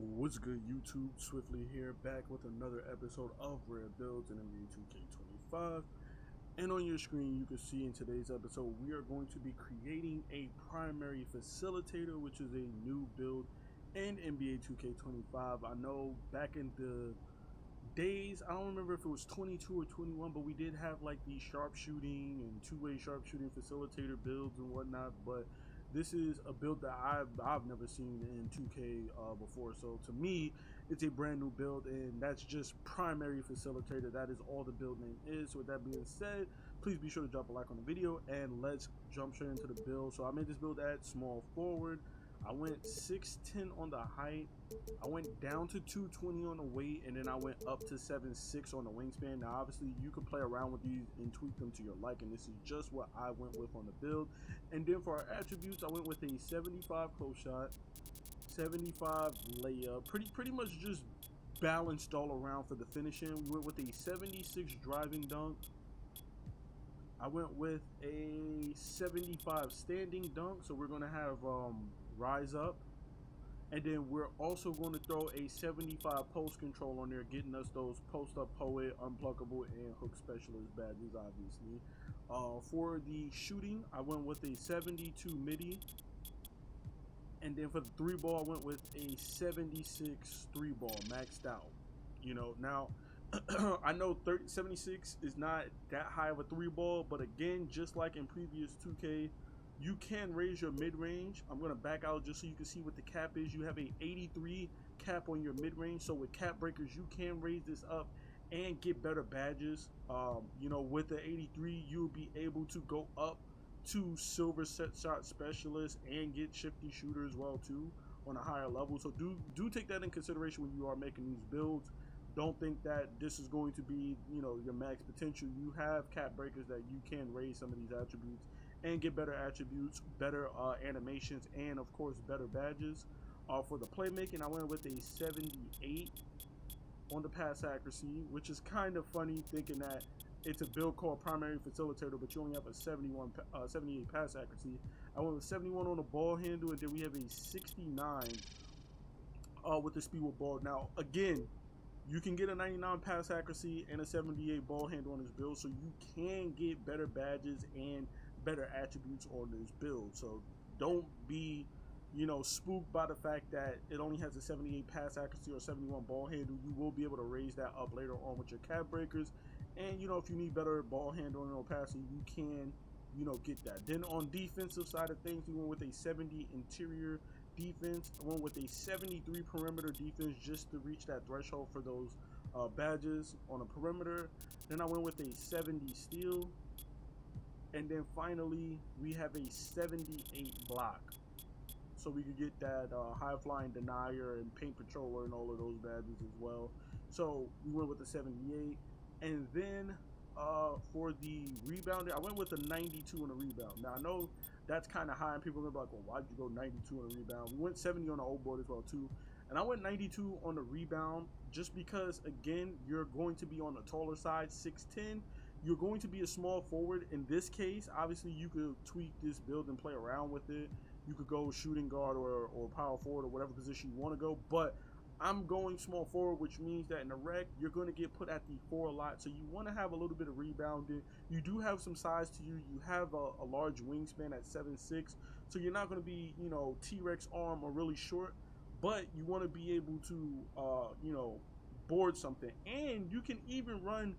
What's good, YouTube? Swiftly here, back with another episode of Rare Builds in NBA 2K25. And on your screen, you can see in today's episode, we are going to be creating a primary facilitator, which is a new build in NBA 2K25. I know back in the days, I don't remember if it was 22 or 21, but we did have like the sharpshooting and two-way sharpshooting facilitator builds and whatnot. But this is a build that I've never seen in 2K before. So to me, it's a brand new build, and that's just primary facilitator. That is all the build name is. So with that being said, please be sure to drop a like on the video, and let's jump straight into the build. So I made this build at small forward. I went 6'10" on the height. I went down to 220 on the weight, and then I went up to 7'6" on the wingspan. Now, obviously, you can play around with these and tweak them to your liking. This is just what I went with on the build. And then for our attributes, I went with a 75 close shot, 75 layup. Pretty much just balanced all around for the finishing. We went with a 76 driving dunk. I went with a 75 standing dunk, so we're going to have rise up. And then we're also going to throw a 75 post control on there, getting us those post up poet, unpluckable, and hook specialist badges, obviously. For the shooting, I went with a 72 midi. And then for the three ball, I went with a 76 three ball, maxed out. You know, now I know 76 is not that high of a three ball, but again, just like in previous 2K, you can raise your mid-range. I'm going to back out just so you can see what the cap is. You have a 83 cap on your mid-range, so with cap breakers, you can raise this up and get better badges. You know, with the 83, you'll be able to go up to silver set shot specialist and get shifty shooter as well too on a higher level. So do take that in consideration when you are making these builds. Don't think that this is going to be, you know, your max potential. You have cap breakers that you can raise some of these attributes and get better attributes, better animations, and of course better badges. For the playmaking, I went with a 78 on the pass accuracy, which is kind of funny thinking that it's a build called primary facilitator, but you only have a 78 pass accuracy. I went with 71 on the ball handle, and then we have a 69 with the speed with ball. Now again, you can get a 99 pass accuracy and a 78 ball handle on this build, so you can get better badges and better attributes on this build. So don't be, you know, spooked by the fact that it only has a 78 pass accuracy or 71 ball handle. You will be able to raise that up later on with your cap breakers. And, you know, if you need better ball handling or passing, you can, you know, get that. Then on defensive side of things, we went with a 70 interior defense. I went with a 73 perimeter defense just to reach that threshold for those badges on a perimeter. Then I went with a 70 steal. And then finally, we have a 78 block. So we could get that high flying denier and paint patroller and all of those badges as well. So we went with the 78. And then for the rebounder, I went with a 92 on the rebound. Now I know that's kind of high, and people are gonna be like, well, why'd you go 92 on the rebound? We went 70 on the old board as well too. And I went 92 on the rebound just because, again, you're going to be on the taller side, 6'10". You're going to be a small forward. In this case, obviously, you could tweak this build and play around with it. You could go shooting guard or power forward or whatever position you want to go. But I'm going small forward, which means that in the rec, you're going to get put at the 4 a lot. So you want to have a little bit of rebounding. You do have some size to you. You have a large wingspan at 7'6". So you're not going to be, you know, T-Rex arm or really short. But you want to be able to, you know, board something. And you can even run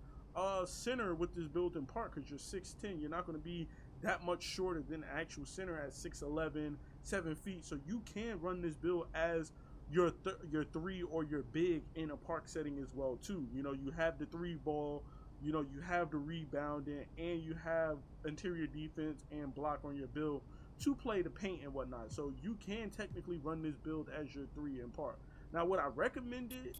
center with this build in part because you're 6'10". You're not going to be that much shorter than actual center at 6'11", 7 feet. So you can run this build as your 3 or your big in a park setting as well too. You know, you have the 3 ball, you know, you have the rebounding, and you have interior defense and block on your build to play the paint and whatnot. So you can technically run this build as your 3 in park. Now, what I recommended,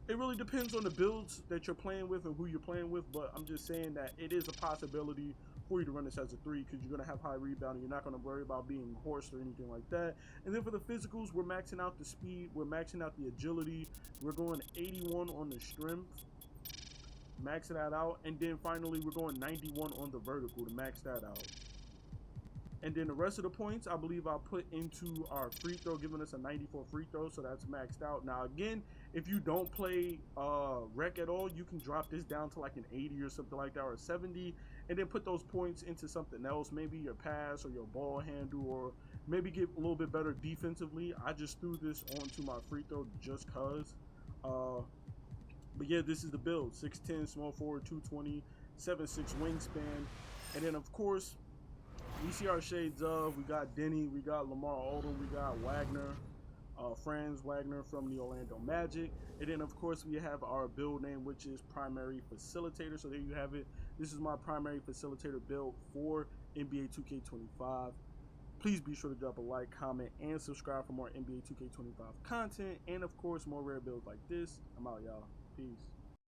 it really depends on the builds that you're playing with and who you're playing with, but I'm just saying that it is a possibility for you to run this as a 3 because you're going to have high rebounding. You're not going to worry about being horsed or anything like that. And then for the physicals, we're maxing out the speed. We're maxing out the agility. We're going 81 on the strength. Maxing that out. And then finally, we're going 91 on the vertical to max that out. And then the rest of the points, I believe I'll put into our free throw, giving us a 94 free throw, so that's maxed out. Now, again, if you don't play rec at all, you can drop this down to like an 80 or something like that, or a 70, and then put those points into something else, maybe your pass or your ball handle, or maybe get a little bit better defensively. I just threw this onto my free throw just cause. But yeah, this is the build: 6'10", small forward, 220, 7'6" wingspan, and then of course, we see our shades of, we got Denny, we got Lamar Odom, we got Wagner, Franz Wagner from the Orlando Magic. And then of course we have our build name, which is Primary Facilitator. So there you have it. This is my Primary Facilitator build for NBA 2K25. Please be sure to drop a like, comment, and subscribe for more NBA 2K25 content. And of course, more rare builds like this. I'm out, y'all. Peace.